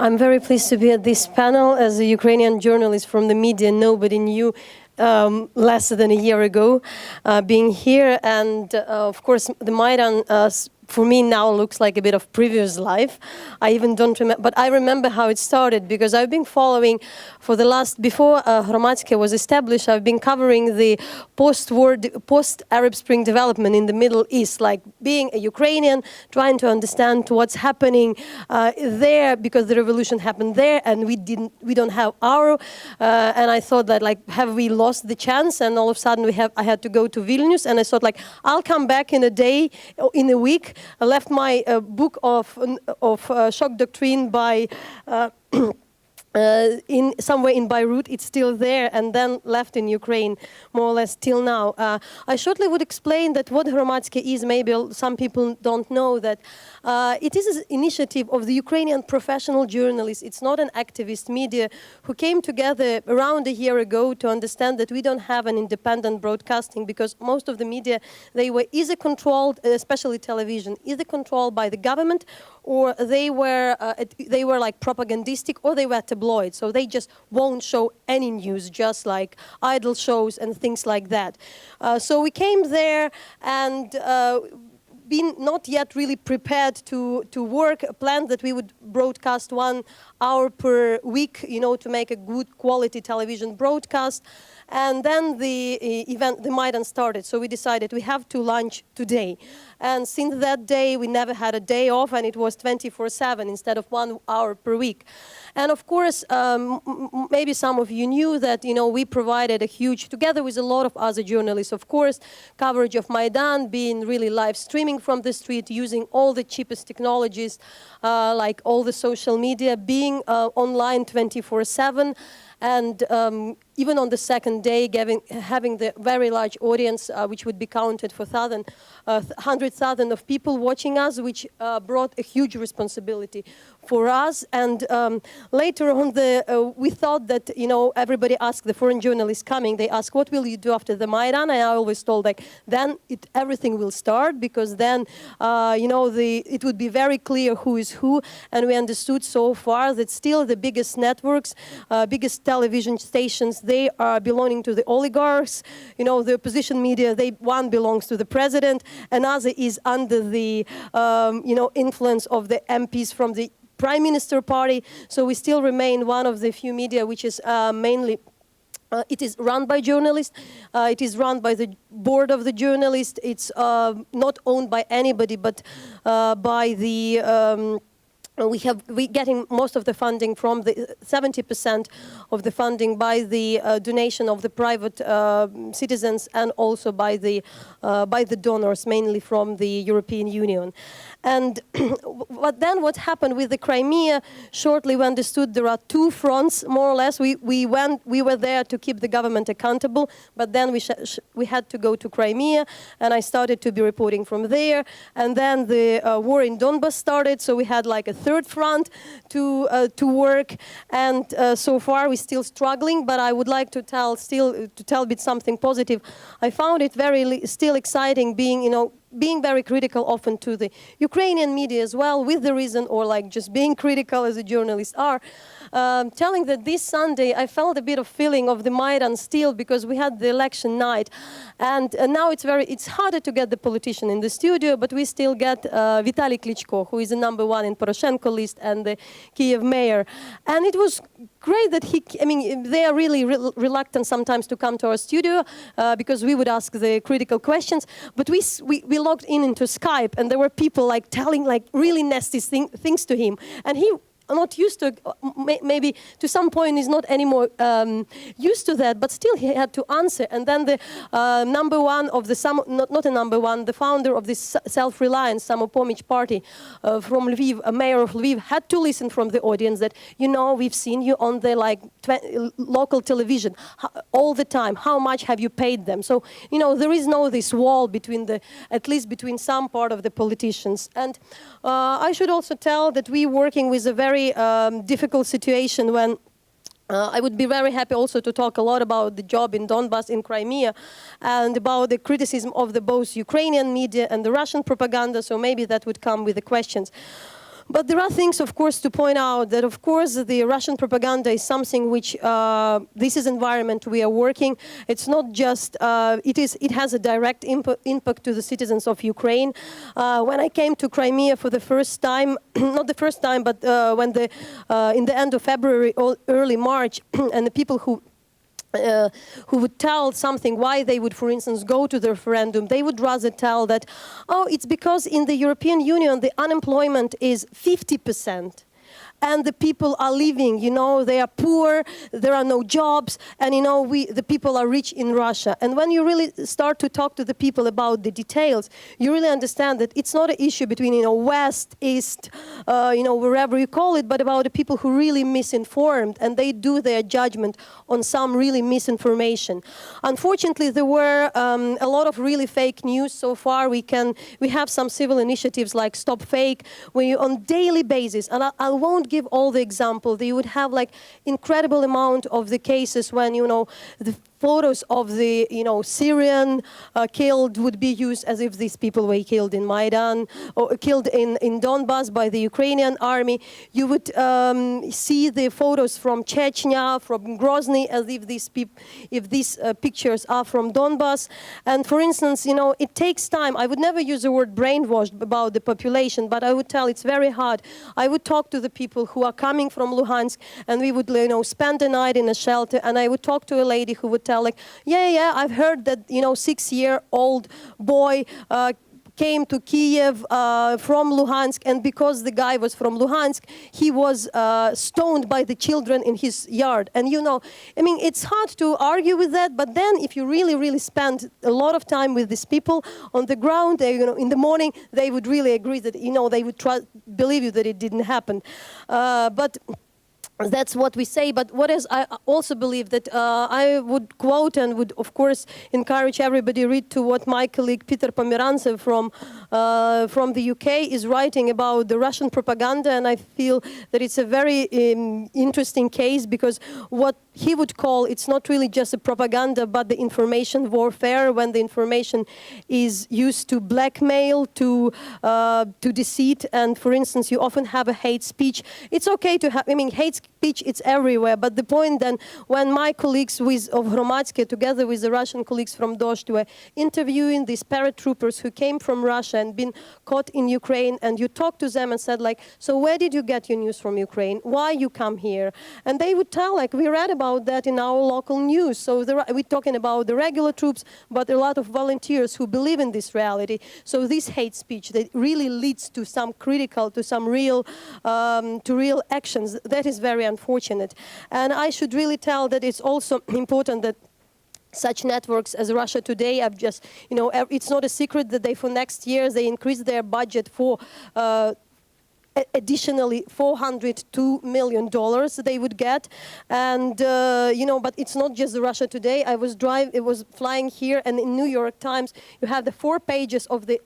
I'm very pleased to be at this panel. As a Ukrainian journalist from the media, nobody knew less than a year ago being here. And of course, the Maidan for me now looks like a bit of previous life. I even don't remember, but I remember how it started because I've been following for the last, before Hromadske was established, I've been covering the post-war, post-Arab Spring development in the Middle East, like being a Ukrainian, trying to understand what's happening there because the revolution happened there and we don't have our, and I thought that like, have we lost the chance? And all of a sudden I had to go to Vilnius and I thought like, I'll come back in a day, in a week. I left my book of shock doctrine by somewhere in Beirut. It's still there, and then left in Ukraine, more or less till now. I shortly would explain that what Hromadske is. Maybe some people don't know that it is an initiative of the Ukrainian professional journalists. It's not an activist media who came together around a year ago to understand that we don't have an independent broadcasting because most of the media, they were either controlled, especially television, either controlled by the government or they were like propagandistic or they were tabloid. So they just won't show any news, just like idle shows and things like that. So we came there and been not yet really prepared to work, planned that we would broadcast 1 hour per week, you know, to make a good quality television broadcast. And then the event, the Maidan started, so we decided we have to launch today. And since that day, we never had a day off, and it was 24/7 instead of 1 hour per week. And of course, maybe some of you knew that, you know, we provided a huge, together with a lot of other journalists, of course, coverage of Maidan, being really live streaming from the street, using all the cheapest technologies, like all the social media, being online 24/7. And even on the second day, having the very large audience, which would be counted for 100,000 of people watching us, which brought a huge responsibility for us. And later on, we thought that, you know, everybody asked the foreign journalists coming, they asked, what will you do after the Maidan? And I always told, like, then everything will start, because then, you know, it would be very clear who is who. And we understood so far that still the biggest networks, biggest television stations, they are belonging to the oligarchs. You know, the opposition media, one belongs to the president, another is under the, you know, influence of the MPs from the Prime Minister party. So we still remain one of the few media which is mainly it is run by journalists. It is run by the board of the journalists. It's not owned by anybody, but by the we're getting most of the funding from the 70% of the funding by the donation of the private citizens, and also by the donors, mainly from the European Union. And then what happened with the Crimea? Shortly we understood there are two fronts, more or less. We were there to keep the government accountable, but then we had to go to Crimea, and I started to be reporting from there. And then the war in Donbas started, so we had like a third front to work. And so far we're still struggling, but I would like to tell a bit something positive. I found it still exciting being, you know, being very critical often to the Ukrainian media as well, with the reason, or like just being critical as a journalist are, telling that this Sunday I felt a bit of feeling of the Maidan still, because we had the election night, and now it's harder to get the politician in the studio, but we still get Vitaly Klitschko, who is the #1 in Poroshenko list and the Kiev mayor. And it was great that they are really reluctant sometimes to come to our studio because we would ask the critical questions, but we logged into Skype, and there were people like telling like really nasty things to him, and he not used to, maybe to some point is not anymore used to that, but still he had to answer. And then the #1 of the, not a #1, the founder of this self-reliance Samopomich party from Lviv, a mayor of Lviv, had to listen from the audience that, you know, we've seen you on the like local television all the time. How much have you paid them? So, you know, there is this wall between at least between some part of the politicians. And I should also tell that we're working with a very difficult situation when I would be very happy also to talk a lot about the job in Donbas, in Crimea, and about the criticism of both Ukrainian media and the Russian propaganda, so maybe that would come with the questions. But there are things, of course, to point out that, of course, the Russian propaganda is something which, this is environment we are working. It's not just, it has a direct impact to the citizens of Ukraine. When I came to Crimea for the first time, not the first time, but when in the end of February, early March, and the people who would tell something why they would, for instance, go to the referendum, they would rather tell that, oh, it's because in the European Union the unemployment is 50%. And the people are living, you know, they are poor, there are no jobs, and, you know, the people are rich in Russia. And when you really start to talk to the people about the details, you really understand that it's not an issue between, you know, West, East, you know, wherever you call it, but about the people who really misinformed, and they do their judgment on some really misinformation. Unfortunately, there were a lot of really fake news so far. We have some civil initiatives like Stop Fake, where you on daily basis, and I won't give all the examples. You would have like incredible amount of the cases when, you know, the photos of the, you know, Syrian killed would be used as if these people were killed in Maidan or killed in Donbas by the Ukrainian army. You would see the photos from Chechnya, from Grozny, as if these pictures are from Donbas. And for instance, you know, it takes time. I would never use the word brainwashed about the population, but I would tell it's very hard. I would talk to the people who are coming from Luhansk, and we would, you know, spend the night in a shelter, and I would talk to a lady who would tell, like, yeah, I've heard that, you know, 6-year-old boy came to Kiev from Luhansk, and because the guy was from Luhansk, he was stoned by the children in his yard. And, you know, I mean, it's hard to argue with that, but then if you really, really spend a lot of time with these people on the ground, they, you know, in the morning, they would really agree that, you know, they would believe you that it didn't happen. But that's what we say, but what is, I also believe that I would quote and would, of course, encourage everybody read to what my colleague Peter Pomerantsev from the UK is writing about the Russian propaganda, and I feel that it's a very interesting case, because what he would call, it's not really just a propaganda, but the information warfare, when the information is used to blackmail, to deceit, and for instance, you often have a hate speech. It's okay to have, I mean, hate speech, it's everywhere, but the point then, when my colleagues of Hromadske, together with the Russian colleagues from Dost, were interviewing these paratroopers who came from Russia and been caught in Ukraine, and you talk to them and said, like, so where did you get your news from Ukraine? Why you come here? And they would tell, like, we read about that in our local news. So we're talking about the regular troops, but a lot of volunteers who believe in this reality. So this hate speech that really leads to some critical, to some real, to real actions, that is very unfortunate. And I should really tell that it's also important that such networks as Russia Today have just, you know, it's not a secret that they, for next year, they increase their budget for additionally $402 million they would get. And you know, but it's not just Russia Today. I was flying here, and in New York Times you have the 4 pages of the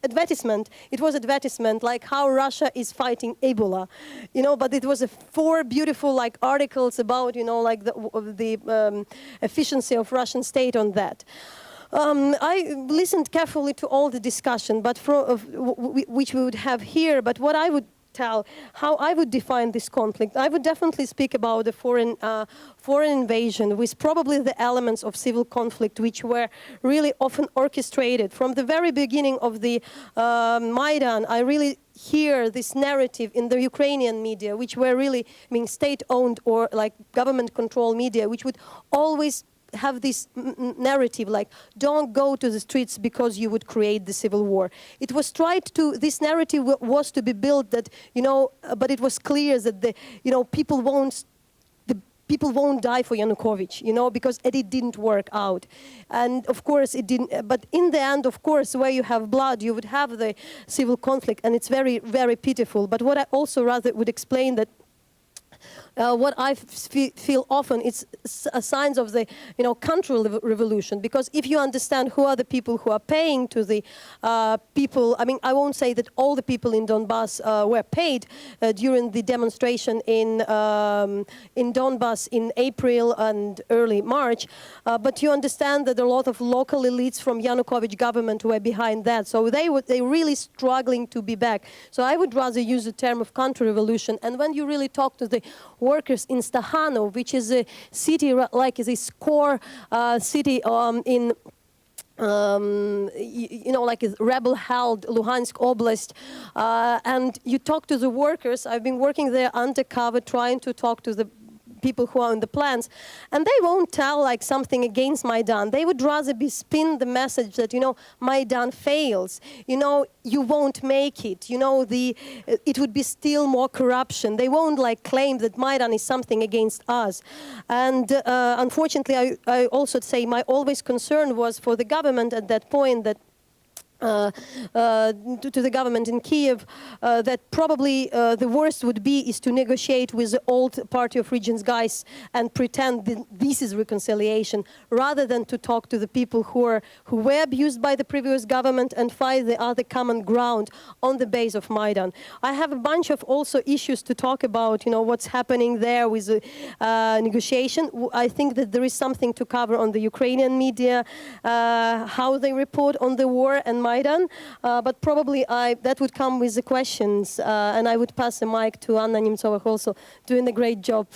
advertisement. It was advertisement like how Russia is fighting Ebola, you know, but it was 4 beautiful like articles about, you know, like the efficiency of Russian state on that. I listened carefully to all the discussion, but which we would have here. But what I would tell, how I would define this conflict, I would definitely speak about the foreign invasion with probably the elements of civil conflict, which were really often orchestrated from the very beginning of the Maidan. I really hear this narrative in the Ukrainian media, which were really, I mean, state-owned or like government-controlled media, which would always have this narrative like, don't go to the streets because you would create the civil war. It was tried to, this narrative was to be built that, you know, but it was clear that the, you know, people won't die for Yanukovych, you know, because it didn't work out. And of course it didn't, but in the end, of course, where you have blood, you would have the civil conflict, and it's very, very pitiful. But what I also rather would explain that what I feel often it's signs of the revolution, because if you understand who are the people who are paying to the people, I mean, I won't say that all the people in Donbas were paid during the demonstration in Donbas in April and early March, but you understand that a lot of local elites from Yanukovych government were behind that, so they really struggling to be back. So I would rather use the term of counter-revolution. And when you really talk to the workers in Stahano, which is a city like this core city in like a rebel-held Luhansk Oblast, and you talk to the workers. I've been working there undercover, trying to talk to the people who are in the plants, and they won't tell like something against Maidan. They would rather be spin the message that, Maidan fails, you won't make it, it would be still more corruption. They won't like claim that Maidan is something against us. And unfortunately, I also say my always concern was for the government at that point that to the government in Kiev, that probably the worst would be is to negotiate with the old Party of Regions guys and pretend that this is reconciliation, rather than to talk to the people who were abused by the previous government and find the other common ground on the base of Maidan. I have a bunch of also issues to talk about, what's happening there with the negotiation. I think that there is something to cover on the Ukrainian media, how they report on the war and Maidan, but probably that would come with the questions, and I would pass the mic to Anna Nemtsova, who also doing a great job.